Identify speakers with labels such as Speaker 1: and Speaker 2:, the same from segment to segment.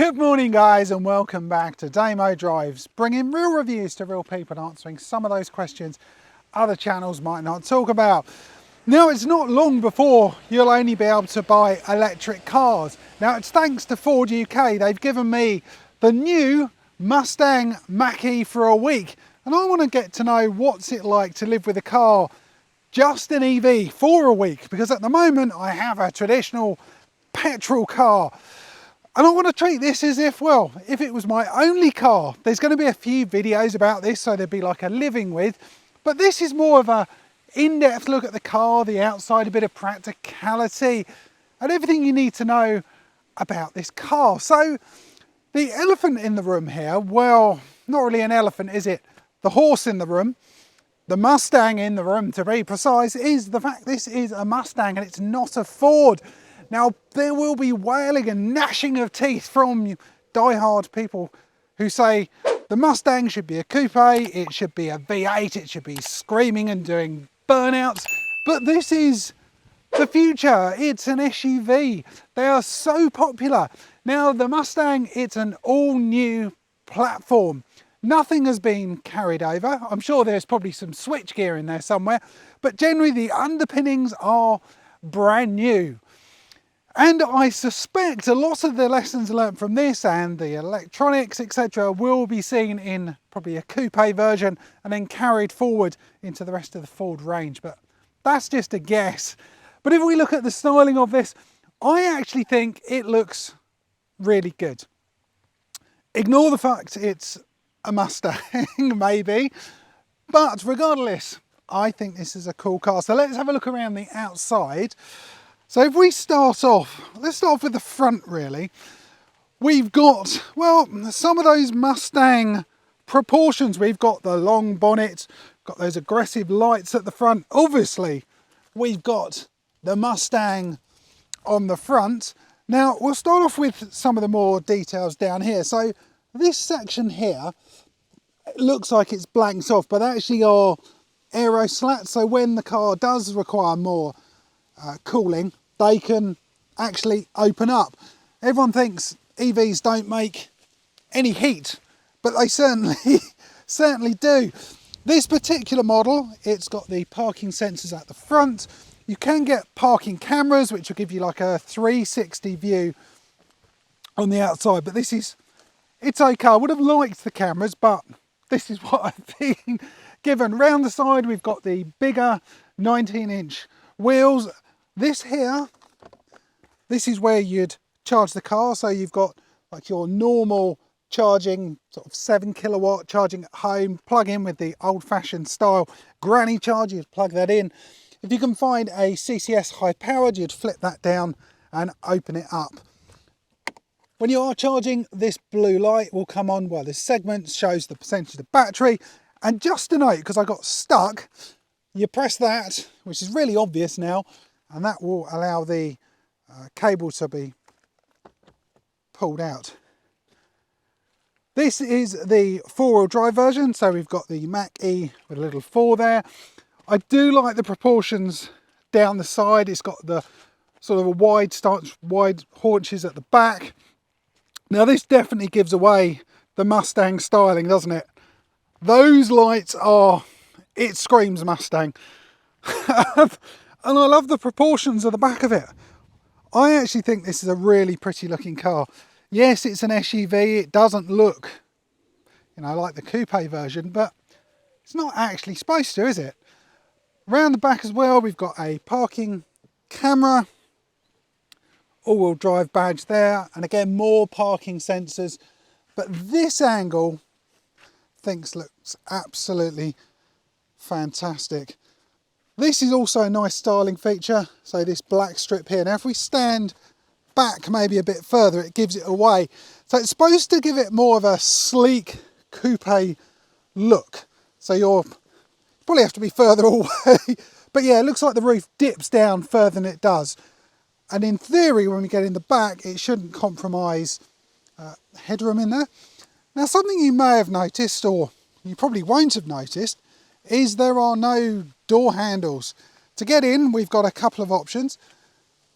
Speaker 1: Good morning guys, and welcome back to Damo Drives, bringing real reviews to real people and answering some of those questions other channels might not talk about. Now, it's not long before you'll only be able to buy electric cars. Now, it's thanks to Ford UK. They've given me the new Mustang Mach-E for a week, and I want to get to know what's it like to live with a car just an EV for a week, because at the moment I have a traditional petrol car. And I want to treat this as if, well, if it was my only car. There's going to be a few videos about this, so there'd be like a living with, but this is more of a in-depth look at the car, the outside, a bit of practicality, and everything you need to know about this car. So the elephant in the room here, well, not really an elephant, is it? The horse in the room, the Mustang in the room to be precise, is the fact this is a Mustang and it's not a Ford. Now, there will be wailing and gnashing of teeth from die-hard people who say the Mustang should be a coupe, it should be a V8, it should be screaming and doing burnouts. But this is the future. It's an SUV. They are so popular. Now, the Mustang, it's an all-new platform. Nothing has been carried over. I'm sure there's probably some switchgear in there somewhere, but generally the underpinnings are brand new. And I suspect a lot of the lessons learnt from this and the electronics, etc., will be seen in probably a coupe version and then carried forward into the rest of the Ford range. But that's just a guess. But if we look at the styling of this, I actually think it looks really good. Ignore the fact it's a Mustang, maybe. But regardless, I think this is a cool car. So let's have a look around the outside. So if we start off, let's start off with the front really. We've got, well, some of those Mustang proportions. We've got the long bonnet, got those aggressive lights at the front. Obviously, we've got the Mustang on the front. Now, we'll start off with some of the more details down here. So this section here, it looks like it's blanked off, but actually are aero slats. So when the car does require more cooling, they can actually open up. Everyone thinks EVs don't make any heat, but they certainly do. This particular model, it's got the parking sensors at the front. You can get parking cameras, which will give you like a 360 view on the outside, but it's okay. I would have liked the cameras, but this is what I've been given. Round the side, we've got the bigger 19-inch wheels. This here, this is where you'd charge the car. So you've got like your normal charging, sort of 7 kilowatt charging at home, plug in with the old-fashioned style granny charger, you'd plug that in. If you can find a CCS high powered, you'd flip that down and open it up. When you are charging, this blue light will come on. Well, this segment shows the percentage of battery. And just to note, because I got stuck, you press that, which is really obvious now, and that will allow the cable to be pulled out. This is the four-wheel drive version, so we've got the Mach-E with a little 4 there. I do like the proportions down the side. It's got the sort of a wide stance, wide haunches at the back. Now this definitely gives away the Mustang styling, doesn't it? Those lights are, it screams Mustang. And I love the proportions of the back of it. I actually think this is a really pretty looking car. Yes, it's an SUV. It doesn't look, like the coupe version, but it's not actually supposed to, is it? Around the back as well, we've got a parking camera, all-wheel drive badge there, and again, more parking sensors. But this angle, I think, looks absolutely fantastic. This is also a nice styling feature, so this black strip here. Now if we stand back maybe a bit further, it gives it away. So it's supposed to give it more of a sleek coupe look. So you probably have to be further away. But yeah, it looks like the roof dips down further than it does. And in theory, when we get in the back, it shouldn't compromise headroom in there. Now something you may have noticed, or you probably won't have noticed, is there are no door handles. To get in, we've got a couple of options.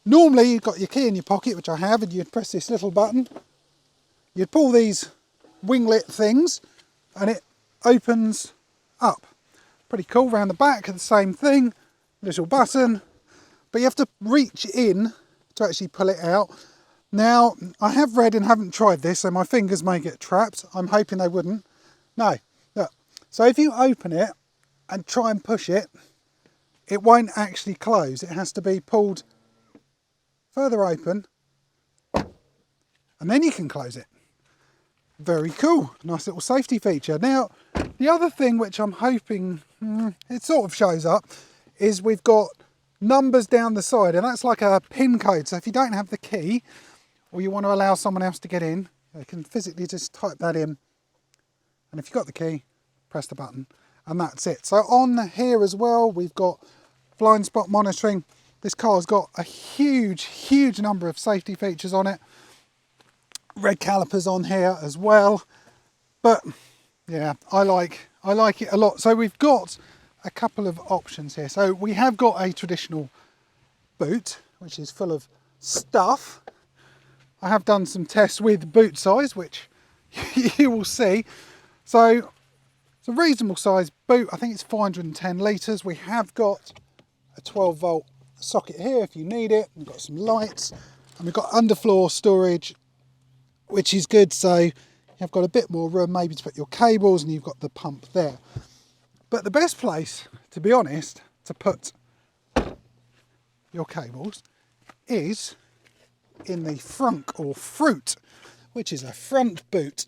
Speaker 1: Normally you've got your key in your pocket, which I have, and you'd press this little button you'd pull these winglet things and it opens up. Pretty cool. Round the back, the same thing, little button, but you have to reach in to actually pull it out. Now, I have read and haven't tried this, so my fingers may get trapped. I'm hoping they wouldn't. No, look. So if you open it and try and push it, it won't actually close. It has to be pulled further open, and then you can close it. Very cool. Nice little safety feature. Now, the other thing which I'm hoping it sort of shows up is we've got numbers down the side, and that's like a PIN code. So if you don't have the key, or you want to allow someone else to get in, you can physically just type that in, and if you've got the key, press the button, and that's it. So on here as well, we've got blind spot monitoring. This car's got a huge number of safety features on it. Red calipers on here as well, but yeah, I like it a lot. So we've got a couple of options here. So we have got a traditional boot, which is full of stuff. I have done some tests with boot size, which you will see. So it's a reasonable size boot. I think it's 410 litres. We have got a 12 volt socket here if you need it. We've got some lights, and we've got underfloor storage, which is good. So you've got a bit more room maybe to put your cables, and you've got the pump there. But the best place, to be honest, to put your cables is in the frunk or fruit, which is a front boot.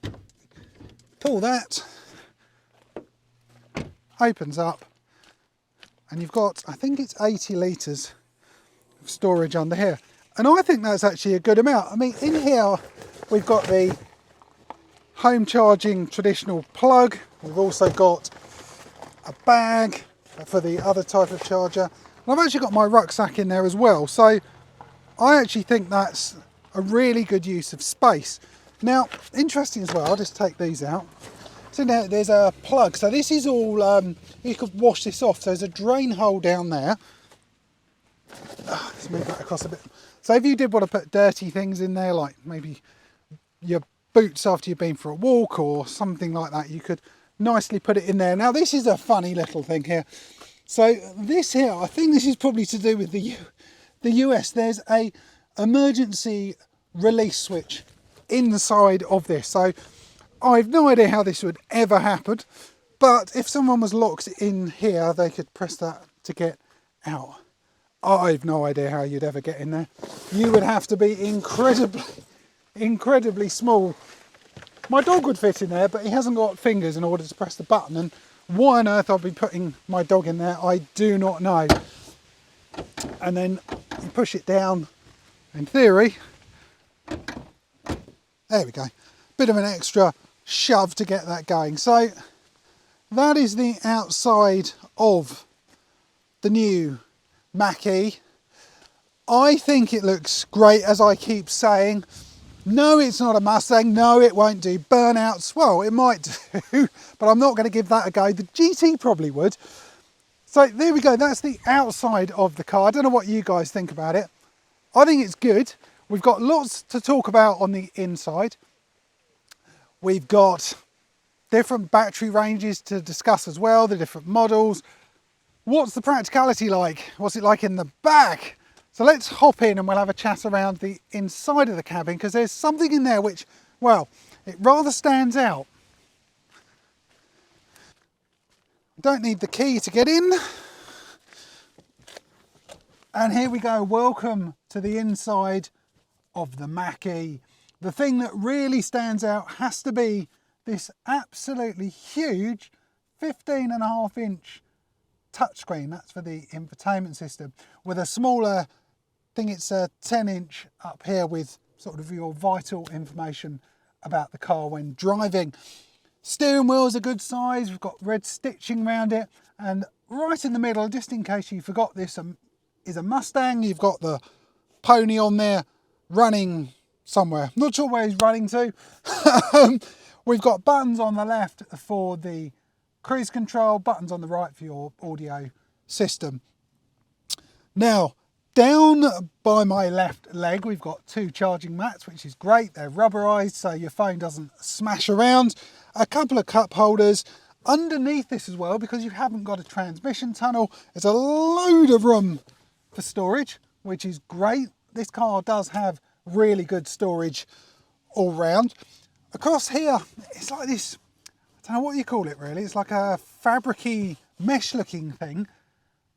Speaker 1: Pull that, opens up, and you've got, I think it's 80 litres of storage under here. And I think that's actually a good amount. I mean, in here we've got the home charging traditional plug. We've also got a bag for the other type of charger. And I've actually got my rucksack in there as well. So I actually think that's a really good use of space. Now, interesting as well, I'll just take these out. So now there's a plug. So this is all, you could wash this off. So there's a drain hole down there. Let's move that across a bit. So if you did want to put dirty things in there, like maybe your boots after you've been for a walk or something like that, you could nicely put it in there. Now this is a funny little thing here. So this here, I think this is probably to do with the US. There's a emergency release switch in the side of this. So I've no idea how this would ever happen, but if someone was locked in here, they could press that to get out. I've no idea how you'd ever get in there. You would have to be incredibly small. My dog would fit in there, but he hasn't got fingers in order to press the button, and why on earth I'll be putting my dog in there, I do not know. And then you push it down, in theory. There we go. Bit of an extra shove to get that going. So that is the outside of the new Mach-E. I think it looks great, as I keep saying. No, it's not a Mustang. No, it won't do burnouts. Well, it might do, but I'm not going to give that a go. The GT probably would. So there we go. That's the outside of the car. I don't know what you guys think about it. I think it's good. We've got lots to talk about on the inside. We've got different battery ranges to discuss as well, the different models. What's the practicality like? What's it like in the back? So let's hop in and we'll have a chat around the inside of the cabin, because there's something in there which, well, it rather stands out. Don't need the key to get in. And here we go. Welcome to the inside of the Mach-E. The thing that really stands out has to be this absolutely huge 15.5-inch touchscreen. That's for the infotainment system, with a smaller, I think it's a 10-inch up here with sort of your vital information about the car when driving. Steering wheel is a good size. We've got red stitching around it, and right in the middle, just in case you forgot this, is a Mustang. You've got the pony on there running somewhere. Not sure where he's running to. We've got buttons on the left for the cruise control, buttons on the right for your audio system. Now, Down by my left leg, we've got 2 charging mats, which is great. They're rubberized, so your phone doesn't smash around. A couple of cup holders. Underneath this as well, because you haven't got a transmission tunnel, there's a load of room for storage, which is great. This car does have really good storage all round. Across here, it's like this, I don't know what you call it really. It's like a fabricy mesh looking thing,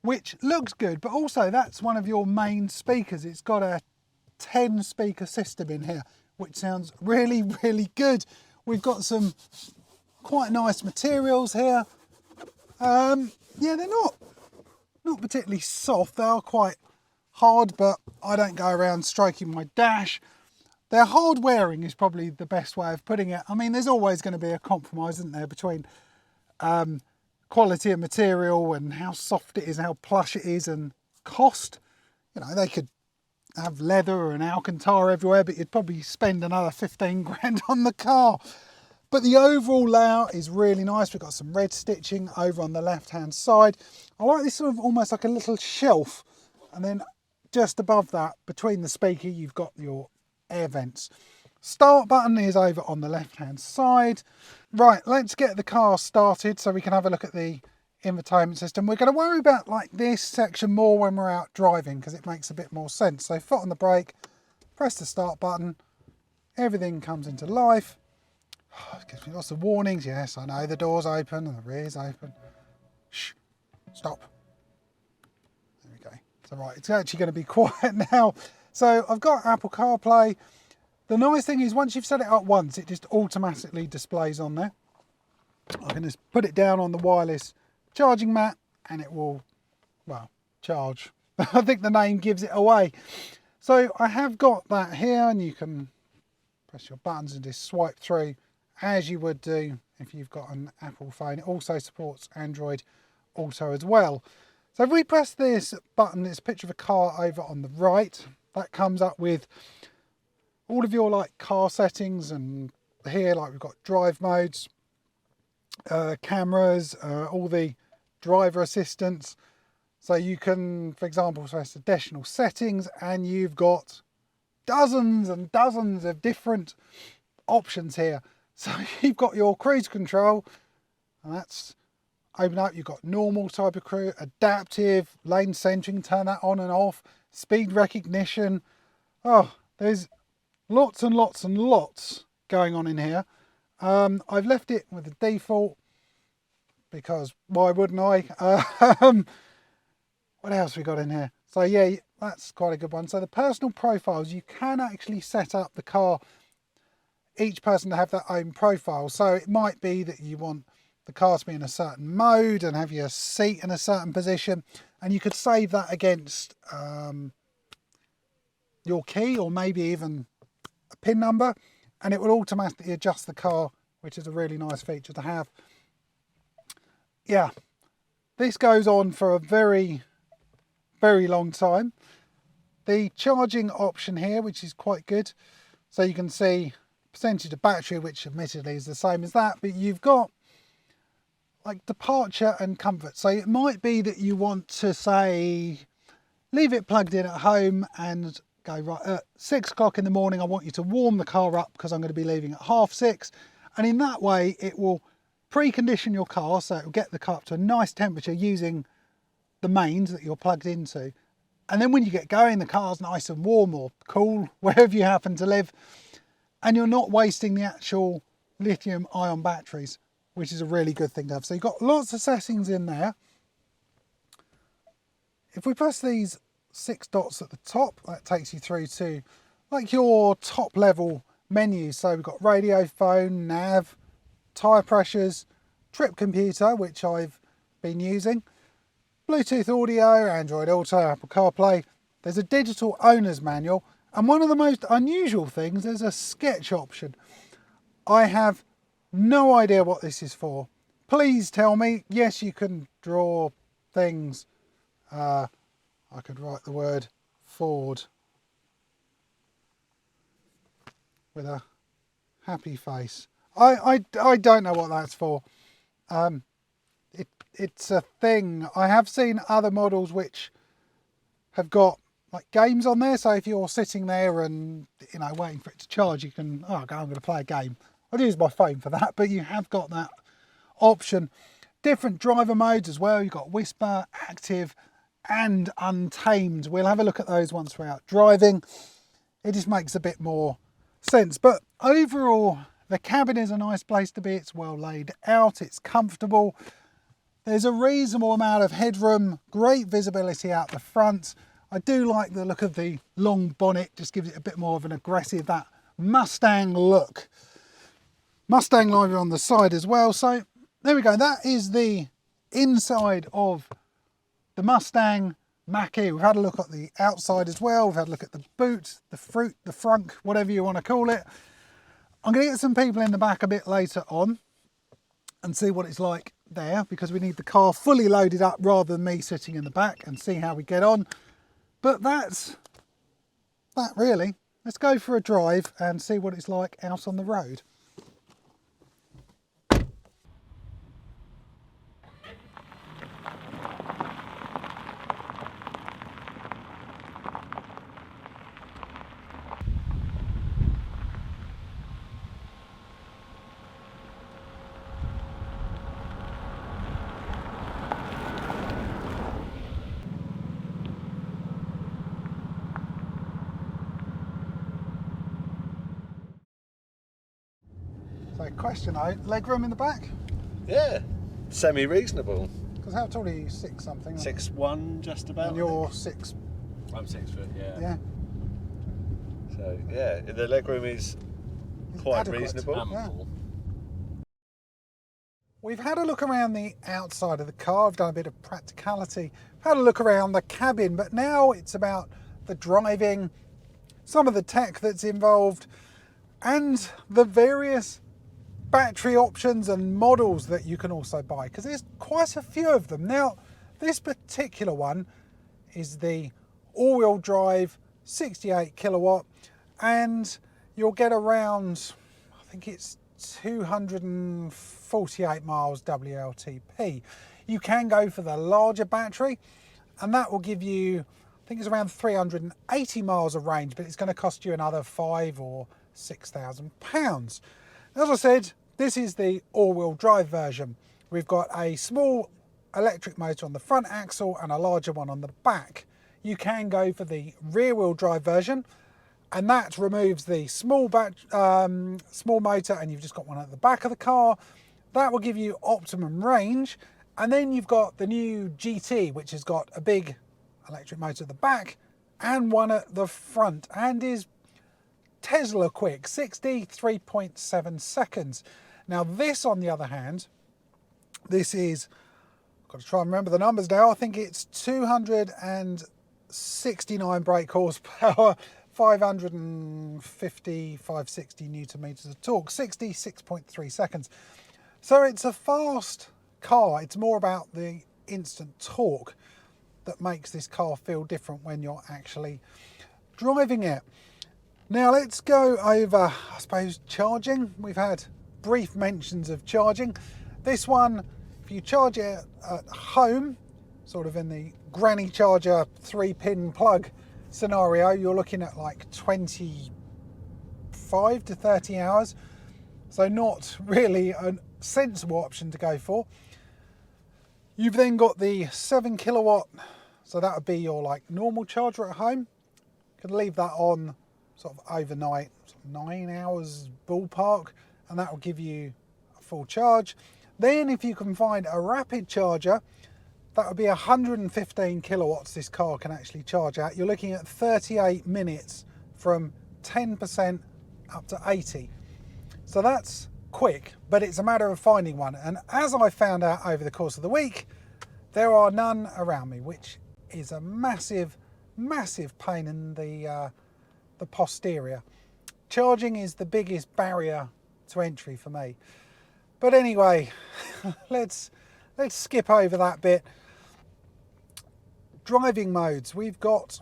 Speaker 1: which looks good, but also that's one of your main speakers. It's got a 10 speaker system in here, which sounds really, really good. We've got some quite nice materials here. Yeah, they're not particularly soft. They are quite hard, but I don't go around stroking my dash. They're hard wearing is probably the best way of putting it. I mean, there's always going to be a compromise, isn't there, between quality of material and how soft it is, how plush it is, and cost. You know, they could have leather and Alcantara everywhere, but you'd probably spend another 15 grand on the car. But the overall layout is really nice. We've got some red stitching over on the left hand side. I like this sort of almost like a little shelf, and then just above that, between the speaker, you've got your air vents. Start button is over on the left hand side. Right, let's get the car started so we can have a look at the infotainment system. We're going to worry about like this section more when we're out driving because it makes a bit more sense. So foot on the brake, press the start button, everything comes into life. Oh, it gives me lots of warnings. Yes, I know the door's open and the rear's open. Shh, stop. There we go. So right, it's actually going to be quiet now. So I've got Apple CarPlay. The nice thing is once you've set it up once, it just automatically displays on there. I can just put it down on the wireless charging mat and it will, well, charge. I think the name gives it away. So I have got that here, and you can press your buttons and just swipe through as you would do if you've got an Apple phone. It also supports Android Auto as well. So if we press this button, it's a picture of a car over on the right. That comes up with all of your like car settings, and here like we've got drive modes, cameras, all the driver assistance. So you can, for example, press additional settings, and you've got dozens and dozens of different options here. So you've got your cruise control, and that's open up. You've got normal type of cruise, adaptive, lane centering, turn that on and off, speed recognition. Oh, there's lots and lots and lots going on in here. I've left it with the default because why wouldn't I? What else we got in here? So yeah, that's quite a good one. So the personal profiles, you can actually set up the car, each person to have their own profile. So it might be that you want the car to be in a certain mode and have your seat in a certain position, and you could save that against your key or maybe even a PIN number, and it will automatically adjust the car, which is a really nice feature to have. Yeah, this goes on for a very, very long time. The charging option here, which is quite good, so you can see percentage of battery, which admittedly is the same as that, but you've got like departure and comfort. So it might be that you want to say leave it plugged in at home and go, right, at 6 o'clock in the morning I want you to warm the car up because I'm going to be leaving at 6:30, and in that way it will precondition your car, so it will get the car up to a nice temperature using the mains that you're plugged into, and then when you get going the car's nice and warm or cool wherever you happen to live, and you're not wasting the actual lithium ion batteries, which is a really good thing to have. So you've got lots of settings in there. If we press these 6 dots at the top, that takes you through to like your top level menus. So we've got radio, phone, nav, tyre pressures, trip computer, which I've been using, Bluetooth audio, Android Auto, Apple CarPlay. There's a digital owner's manual, and one of the most unusual things, there's a sketch option. I have no idea what this is for. Please tell me. Yes, you can draw things. I could write the word Ford with a happy face. I don't know what that's for. It's a thing. I have seen other models which have got like games on there. So if you're sitting there and, you know, waiting for it to charge, you can, oh, okay, I'm going to play a game. I'd use my phone for that, but you have got that option. Different driver modes as well. You've got Whisper, Active and Untamed. We'll have a look at those once we're out driving. It just makes a bit more sense. But overall, the cabin is a nice place to be. It's well laid out, it's comfortable. There's a reasonable amount of headroom, great visibility out the front. I do like the look of the long bonnet, just gives it a bit more of an aggressive, that Mustang look. Mustang livery on the side as well. So there we go, that is the inside of the Mustang Mach-E. We've had a look at the outside as well. We've had a look at the boot, the fruit, the frunk, whatever you want to call it. I'm going to get some people in the back a bit later on and see what it's like there, because we need the car fully loaded up rather than me sitting in the back, and see how we get on. But that's that really. Let's go for a drive and see what it's like out on the road. So question though, leg room in the back?
Speaker 2: Yeah, semi-reasonable.
Speaker 1: Because how tall are you? 6 something?
Speaker 2: 6'1", just about.
Speaker 1: And you're 6?
Speaker 2: I'm 6 foot, yeah.
Speaker 1: Yeah.
Speaker 2: So yeah, the legroom is quite
Speaker 1: adequate.
Speaker 2: reasonable.
Speaker 1: Yeah. We've had a look around the outside of the car. I've done a bit of practicality. Had a look around the cabin, but now it's about the driving, some of the tech that's involved, and the various battery options and models that you can also buy, because there's quite a few of them. Now, this particular one is the all-wheel drive 68 kilowatt, and you'll get around, I think it's 248 miles WLTP. You can go for the larger battery, and that will give you, I think it's around 380 miles of range, but it's going to cost you another £5,000 or £6,000. As I said, this is the all-wheel drive version. We've got a small electric motor on the front axle and a larger one on the back. You can go for the rear-wheel drive version, and that removes the small motor, and you've just got one at the back of the car. That will give you optimum range. And then you've got the new GT, which has got a big electric motor at the back and one at the front, and is Tesla quick, 63.7 seconds. Now this, on the other hand, this is, I've got to try and remember the numbers now, I think it's 269 brake horsepower, 560 newton meters of torque, 66.3 seconds. So it's a fast car. It's more about the instant torque that makes this car feel different when you're actually driving it. Now let's go over, I suppose, charging. We've had brief mentions of charging. This one, if you charge it at home, sort of in the granny charger 3-pin plug scenario, you're looking at like 25 to 30 hours. So not really a sensible option to go for. You've then got the 7 kilowatt, so that would be your like normal charger at home. You can leave that on sort of overnight, sort of 9 hours ballpark, and that will give you a full charge. Then if you can find a rapid charger, that would be 115 kilowatts this car can actually charge at. You're looking at 38 minutes from 10% up to 80. So that's quick, but it's a matter of finding one. And as I found out over the course of the week, there are none around me, which is a massive, massive pain in the posterior. Charging is the biggest barrier to entry for me. But anyway, let's skip over that bit. Driving modes, we've got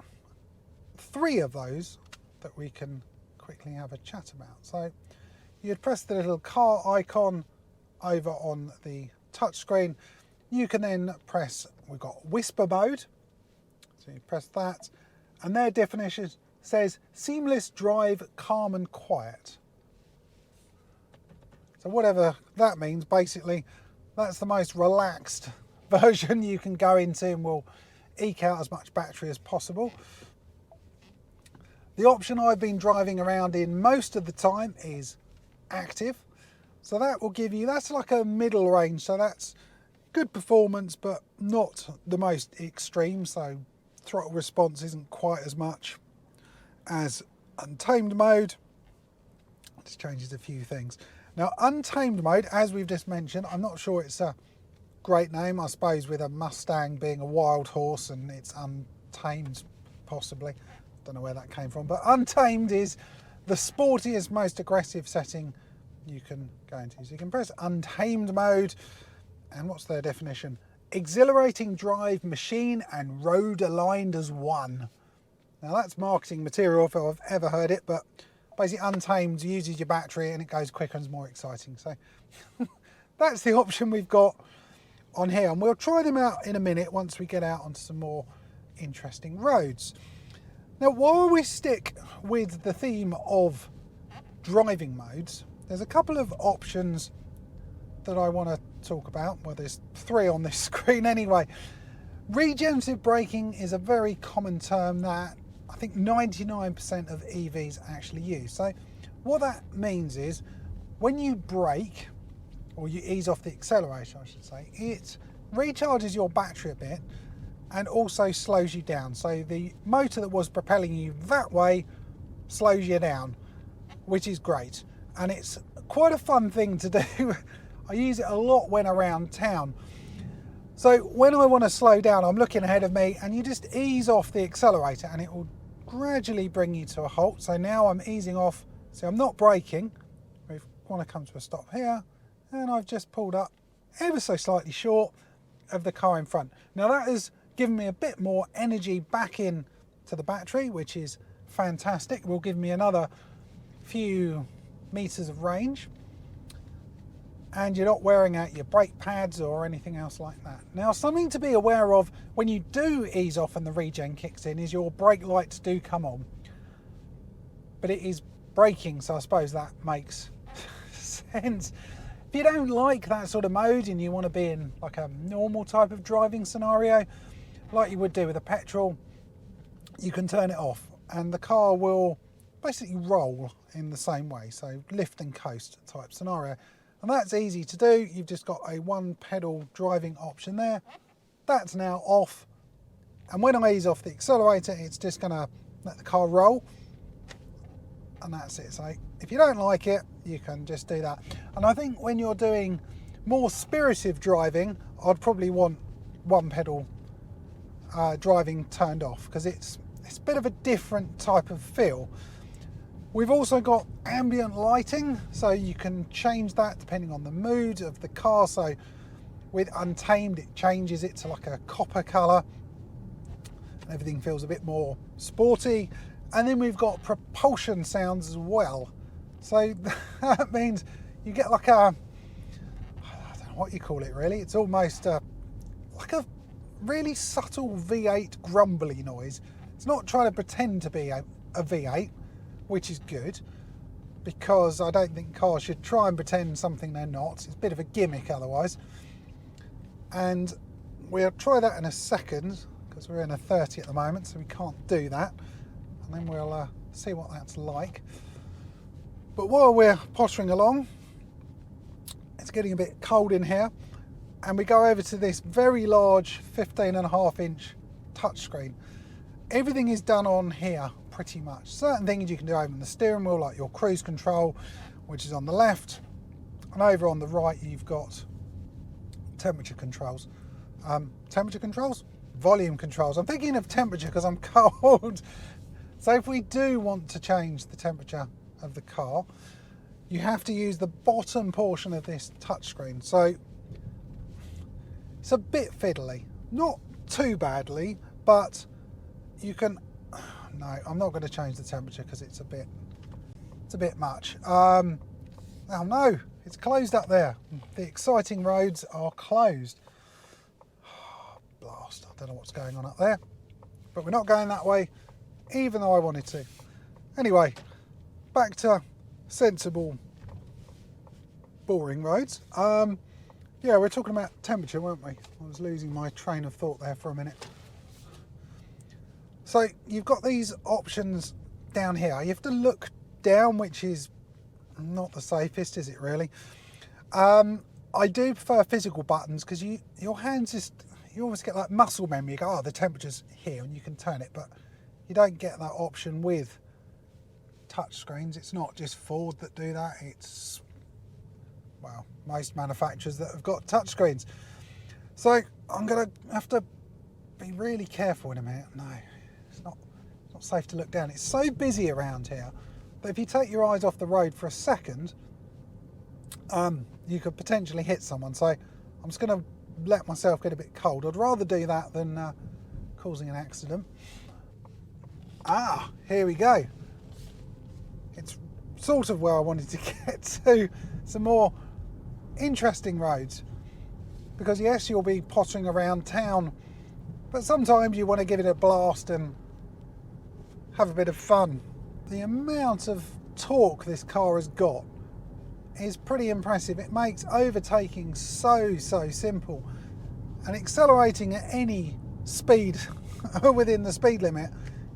Speaker 1: 3 of those that we can quickly have a chat about. So you'd press the little car icon over on the touchscreen. You can then press, we've got whisper mode, so you press that, and their definition says seamless drive, calm and quiet. So whatever that means, basically, that's the most relaxed version you can go into and will eke out as much battery as possible. The option I've been driving around in most of the time is active. So that will give you, that's like a middle range, so that's good performance but not the most extreme, so throttle response isn't quite as much as untamed mode. Just changes a few things. Now untamed mode, as we've just mentioned, I'm not sure it's a great name, I suppose with a Mustang being a wild horse and it's untamed possibly, don't know where that came from, but untamed is the sportiest, most aggressive setting you can go into. So you can press untamed mode, and what's their definition? Exhilarating drive, machine and road aligned as one. Now that's marketing material if I've ever heard it, but basically untamed uses your battery and it goes quicker and is more exciting. So that's the option we've got on here, and we'll try them out in a minute once we get out onto some more interesting roads. Now while we stick with the theme of driving modes, there's a couple of options that I want to talk about. Well, there's three on this screen anyway. Regenerative braking is a very common term that I think 99% of EVs actually use. So what that means is when you brake, or you ease off the accelerator I should say, it recharges your battery a bit and also slows you down. So the motor that was propelling you that way slows you down, which is great. And it's quite a fun thing to do. I use it a lot when around town. So when I want to slow down, I'm looking ahead of me and you just ease off the accelerator and it will gradually bring you to a halt. So now I'm easing off, so I'm not braking. We want to come to a stop here and I've just pulled up ever so slightly short of the car in front. Now that has given me a bit more energy back in to the battery, which is fantastic. It will give me another few meters of range, and you're not wearing out your brake pads or anything else like that. Now something to be aware of when you do ease off and the regen kicks in is your brake lights do come on, but it is braking, so I suppose that makes sense. If you don't like that sort of mode and you want to be in like a normal type of driving scenario like you would do with a petrol, you can turn it off and the car will basically roll in the same way, so lift and coast type scenario. And that's easy to do. You've just got a one pedal driving option there. That's now off, and when I ease off the accelerator it's just going to let the car roll, and that's it. So if you don't like it you can just do that. And I think when you're doing more spirited driving I'd probably want one pedal driving turned off, because it's a bit of a different type of feel. We've also got ambient lighting, so you can change that depending on the mood of the car. So with untamed it changes it to like a copper colour and everything feels a bit more sporty. And then we've got propulsion sounds as well, so that means you get like a, I don't know what you call it really, it's almost like a really subtle V8 grumbly noise. It's not trying to pretend to be a V8, which is good, because I don't think cars should try and pretend something they're not. It's a bit of a gimmick otherwise. And we'll try that in a second, because we're in a 30 at the moment, so we can't do that. And then we'll see what that's like. But while we're pottering along, it's getting a bit cold in here, and we go over to this very large 15.5-inch touchscreen. Everything is done on here pretty much. Certain things you can do over on the steering wheel, like your cruise control, which is on the left, and over on the right you've got temperature controls. Volume controls. I'm thinking of temperature because I'm cold. So if we do want to change the temperature of the car, you have to use the bottom portion of this touchscreen. So it's a bit fiddly, not too badly, but you can, no, I'm not going to change the temperature because it's a bit much. Oh no, it's closed up there. The exciting roads are closed. Oh, blast, I don't know what's going on up there, but we're not going that way, even though I wanted to. Anyway, back to sensible, boring roads. Yeah, we're talking about temperature, weren't we? I was losing my train of thought there for a minute. So you've got these options down here. You have to look down, which is not the safest, is it really? I do prefer physical buttons because your hands just, you always get like muscle memory. You go, oh, the temperature's here, and you can turn it, but you don't get that option with touch screens. It's not just Ford that do that. It's, well, most manufacturers that have got touch screens. So I'm gonna have to be really careful in a minute. No, it's not safe to look down. It's so busy around here that if you take your eyes off the road for a second, you could potentially hit someone. So I'm just going to let myself get a bit cold. I'd rather do that than causing an accident. Ah, here we go. It's sort of where I wanted to get to, some more interesting roads. Because yes, you'll be pottering around town, but sometimes you want to give it a blast and have a bit of fun. The amount of torque this car has got is pretty impressive. It makes overtaking so simple, and accelerating at any speed within the speed limit,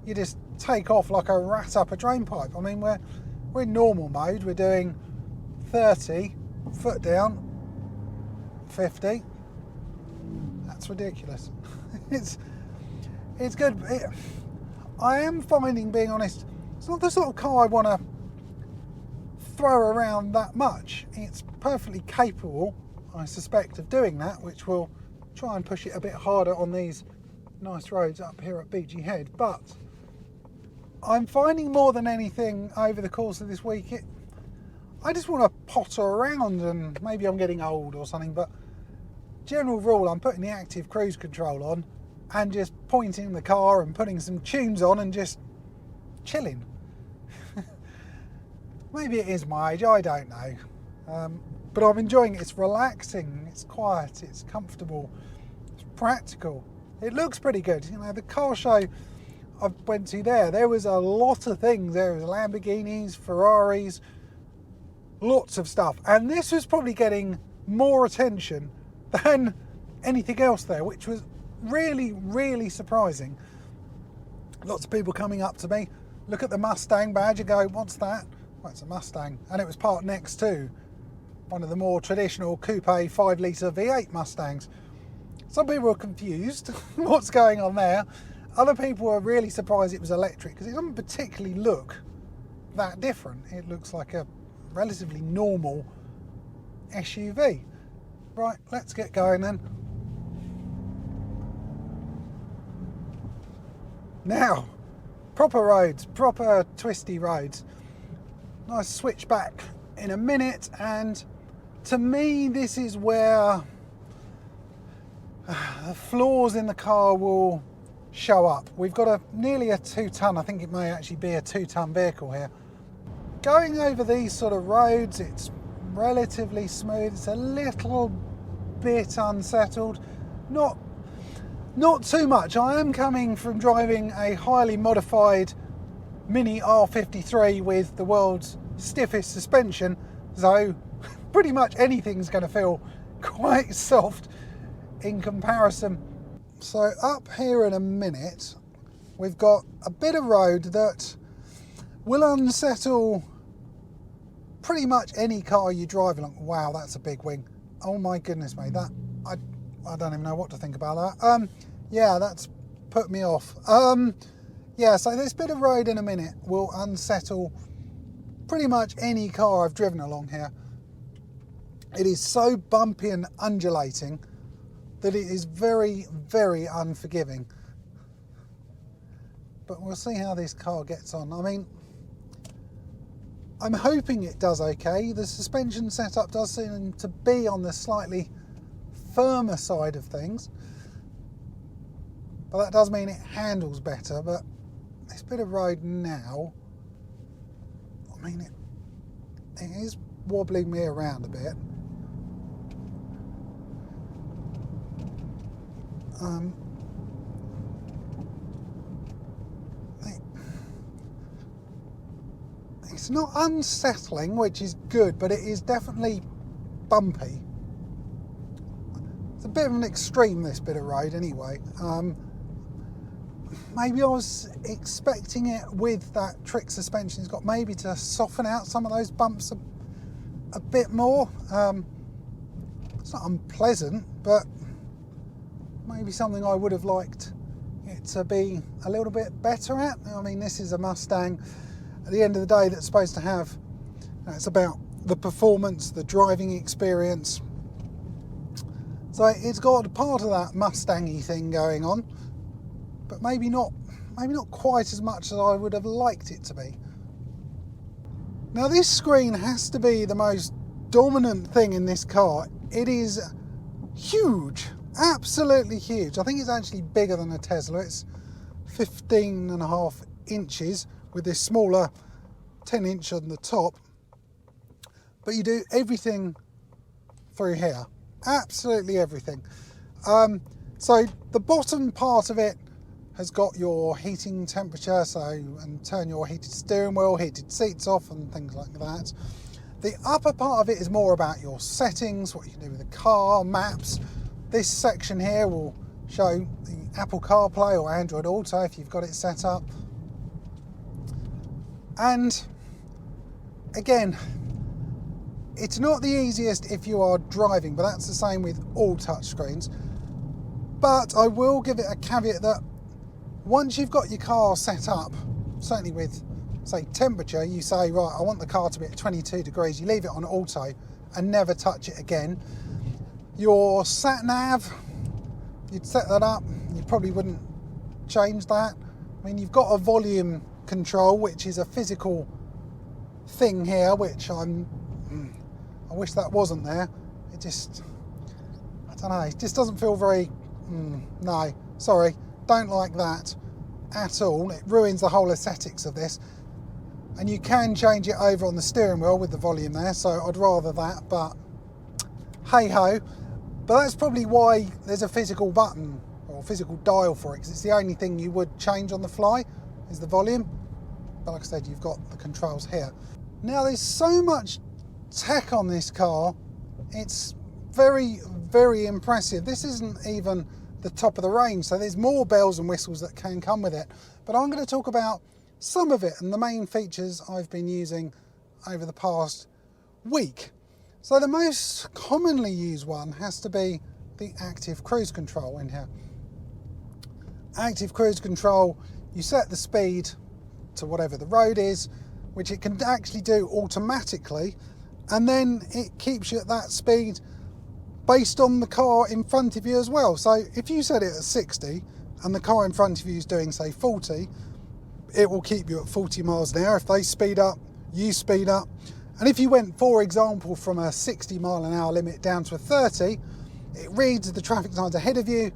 Speaker 1: you just take off like a rat up a drain pipe. I mean, we're in normal mode, we're doing 30, foot down, 50. That's ridiculous. It's good. I am finding, being honest, it's not the sort of car I want to throw around that much. It's perfectly capable, I suspect, of doing that, which will try and push it a bit harder on these nice roads up here at Beachy Head. But I'm finding more than anything over the course of this week, I just want to potter around, and maybe I'm getting old or something, but general rule, I'm putting the active cruise control on and just pointing the car and putting some tunes on and just chilling. Maybe it is my age, I don't know. But I'm enjoying it. It's relaxing, it's quiet, it's comfortable, it's practical. It looks pretty good. You know, the car show I went to there was a lot of things. There was Lamborghinis, Ferraris, lots of stuff. And this was probably getting more attention than anything else there, which was really surprising. Lots of people coming up to me, look at the Mustang badge and go, what's that? Well, it's a Mustang. And it was parked next to one of the more traditional coupe 5-litre V8 Mustangs. Some people were confused what's going on there. Other people were really surprised it was electric, because it doesn't particularly look that different. It looks like a relatively normal SUV. Right, let's get going then. Now, proper roads, proper twisty roads. Nice switch back in a minute, and to me this is where the flaws in the car will show up. We've got nearly a 2-ton, I think it may actually be a 2-ton vehicle here. Going over these sort of roads, it's relatively smooth. It's a little bit unsettled, not too much. I am coming from driving a highly modified Mini R53 with the world's stiffest suspension, so pretty much anything's going to feel quite soft in comparison. So up here in a minute, we've got a bit of road that will unsettle pretty much any car you drive along. Wow, that's a big wing. Oh my goodness me, that I don't even know what to think about that. Yeah, that's put me off. Yeah, so this bit of road in a minute will unsettle pretty much any car I've driven along here. It is so bumpy and undulating that it is very unforgiving. But we'll see how this car gets on. I mean, I'm hoping it does okay. The suspension setup does seem to be on the slightly firmer side of things, but that does mean it handles better. But this bit of road now, I mean, it is wobbling me around a bit. it's not unsettling, which is good, but it is definitely bumpy. It's a bit of an extreme, this bit of road anyway. Maybe I was expecting it with that trick suspension it's got maybe to soften out some of those bumps a bit more. It's not unpleasant, but maybe something I would have liked it to be a little bit better at. I mean, this is a Mustang at the end of the day that's supposed to have, it's about the performance, the driving experience. So it's got part of that Mustang-y thing going on, but maybe not quite as much as I would have liked it to be. Now this screen has to be the most dominant thing in this car. It is huge, absolutely huge. I think it's actually bigger than a Tesla. It's 15.5 inches with this smaller 10-inch on the top. But you do everything through here, absolutely everything. So the bottom part of it has got your heating temperature, and turn your heated steering wheel, heated seats off and things like that. The upper part of it is more about your settings, what you can do with the car, maps. This section here will show the Apple CarPlay or Android Auto if you've got it set up. And again, it's not the easiest if you are driving, but that's the same with all touchscreens. But I will give it a caveat that once you've got your car set up, certainly with, say, temperature, you say, right, I want the car to be at 22 degrees, you leave it on auto and never touch it again. Your sat nav, you'd set that up, you probably wouldn't change that. I mean, you've got a volume control, which is a physical thing here, which I wish that wasn't there. It just, I don't know, it just doesn't feel very, no, sorry, don't like that at all. It ruins the whole aesthetics of this. And you can change it over on the steering wheel with the volume there, so I'd rather that, but hey ho. But that's probably why there's a physical button or physical dial for it, because it's the only thing you would change on the fly is the volume. But like I said, you've got the controls here. Now there's so much tech on this car, it's very, very impressive. This isn't even the top of the range, so there's more bells and whistles that can come with it. But I'm going to talk about some of it and the main features I've been using over the past week. So the most commonly used one has to be the active cruise control in here. Active cruise control, you set the speed to whatever the road is, which it can actually do automatically, and then it keeps you at that speed based on the car in front of you as well. So if you set it at 60 and the car in front of you is doing, say, 40, it will keep you at 40 miles an hour. If they speed up, you speed up. And if you went, for example, from a 60 mile an hour limit down to a 30, it reads the traffic signs ahead of you,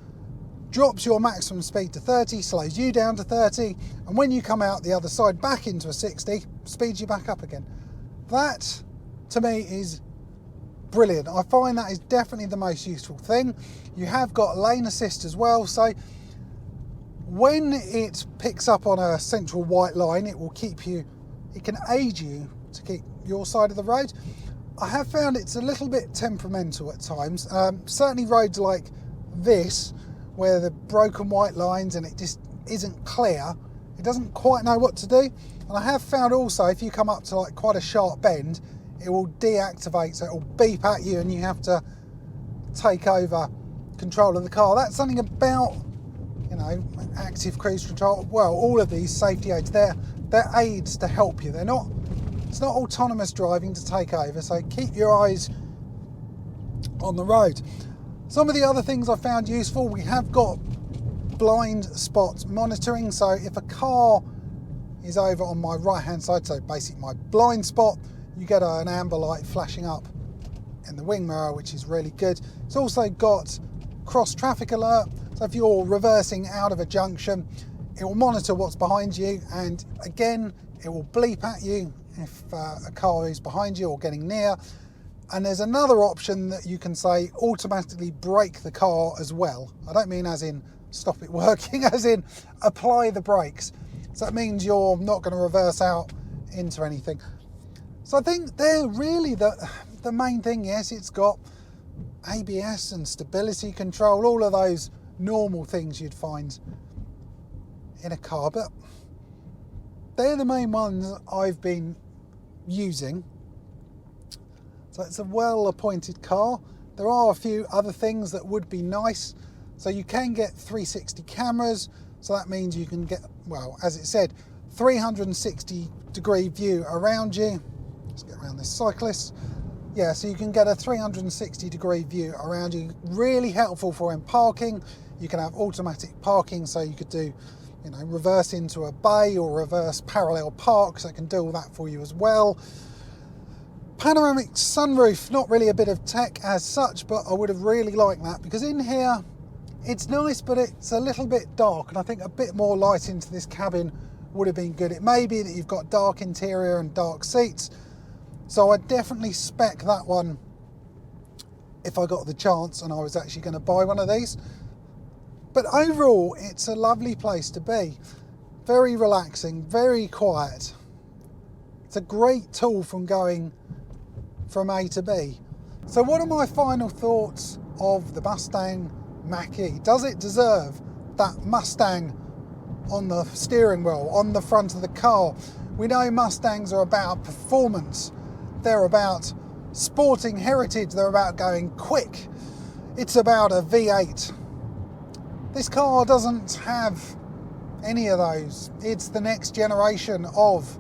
Speaker 1: drops your maximum speed to 30, slows you down to 30, and when you come out the other side back into a 60, speeds you back up again. That, to me, is brilliant. I find that is definitely the most useful thing. You have got lane assist as well, so when it picks up on a central white line, it will keep you, it can aid you to keep your side of the road. I have found it's a little bit temperamental at times. Certainly roads like this, where the broken white lines and it just isn't clear, it doesn't quite know what to do. And I have found also, if you come up to like quite a sharp bend, it will deactivate, so it will beep at you and you have to take over control of the car. That's something about, you know, active cruise control. Well, all of these safety aids, they're aids to help you. It's not autonomous driving to take over, so keep your eyes on the road. Some of the other things I found useful, we have got blind spot monitoring. So if a car is over on my right hand side, so basically my blind spot, you get an amber light flashing up in the wing mirror, which is really good. It's also got cross traffic alert, so if you're reversing out of a junction, it will monitor what's behind you, and again it will bleep at you if a car is behind you or getting near. And there's another option that you can say automatically brake the car as well. I don't mean as in stop it working, as in apply the brakes. So that means you're not going to reverse out into anything. So I think they're really the main thing. Yes, it's got ABS and stability control, all of those normal things you'd find in a car, but they're the main ones I've been using. So it's a well appointed car. There are a few other things that would be nice. So you can get 360 cameras, so that means you can get, well, as it said, 360 degree view around you. Let's get around this cyclist. Yeah, so you can get a 360 degree view around you. Really helpful for when parking. You can have automatic parking, so you could do, you know, reverse into a bay or reverse parallel park, so it can do all that for you as well. Panoramic sunroof, not really a bit of tech as such, but I would have really liked that, because in here it's nice, but it's a little bit dark, and I think a bit more light into this cabin would have been good. It may be that you've got dark interior and dark seats, so I'd definitely spec that one if I got the chance and I was actually going to buy one of these. But overall, it's a lovely place to be. Very relaxing, very quiet. It's a great tool from going from A to B. So what are my final thoughts of the Mustang Mach-E? Does it deserve that Mustang on the steering wheel, on the front of the car? We know Mustangs are about performance. They're about sporting heritage. They're about going quick. It's about a V8. This car doesn't have any of those. It's the next generation of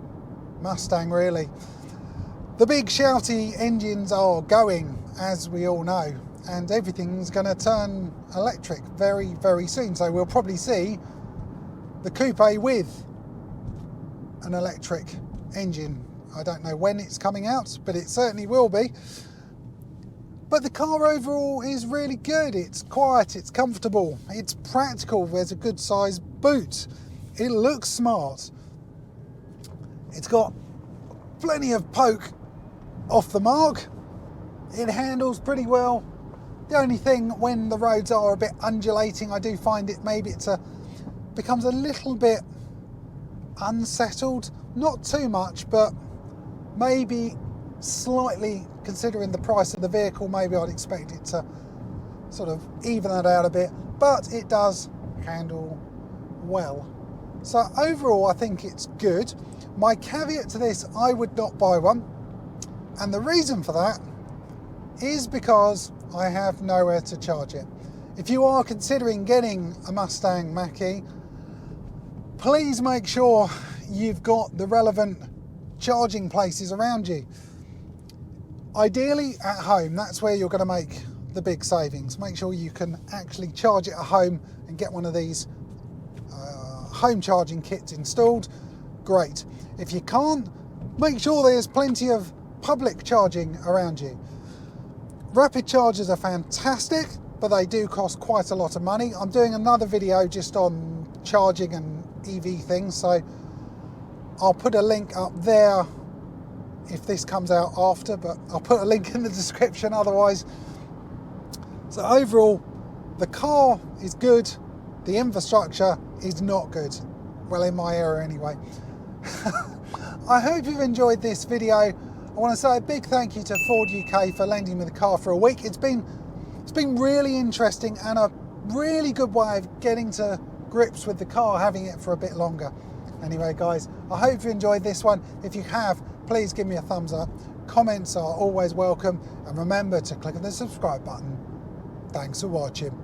Speaker 1: Mustang, really. The big shouty engines are going, as we all know, and everything's going to turn electric very, very soon. So we'll probably see the coupe with an electric engine. I don't know when it's coming out, but it certainly will be. But the car overall is really good. It's quiet, it's comfortable, it's practical. There's a good size boot. It looks smart. It's got plenty of poke off the mark. It handles pretty well. The only thing, when the roads are a bit undulating, I do find it maybe becomes a little bit unsettled. Not too much, but maybe slightly, considering the price of the vehicle, maybe I'd expect it to sort of even that out a bit, but it does handle well. So overall, I think it's good. My caveat to this, I would not buy one, and the reason for that is because I have nowhere to charge it. If you are considering getting a Mustang Mach-E, please make sure you've got the relevant charging places around you. Ideally at home, that's where you're going to make the big savings. Make sure you can actually charge it at home and get one of these home charging kits installed. Great. If you can't, make sure there's plenty of public charging around you. Rapid chargers are fantastic, but they do cost quite a lot of money. I'm doing another video just on charging and EV things, so I'll put a link up there if this comes out after, but I'll put a link in the description otherwise. So overall, the car is good, the infrastructure is not good. Well, in my area anyway. I hope you've enjoyed this video. I want to say a big thank you to Ford UK for lending me the car for a week. It's been really interesting and a really good way of getting to grips with the car, having it for a bit longer. Anyway guys, I hope you enjoyed this one. If you have, please give me a thumbs up. Comments are always welcome, and remember to click on the subscribe button. Thanks for watching.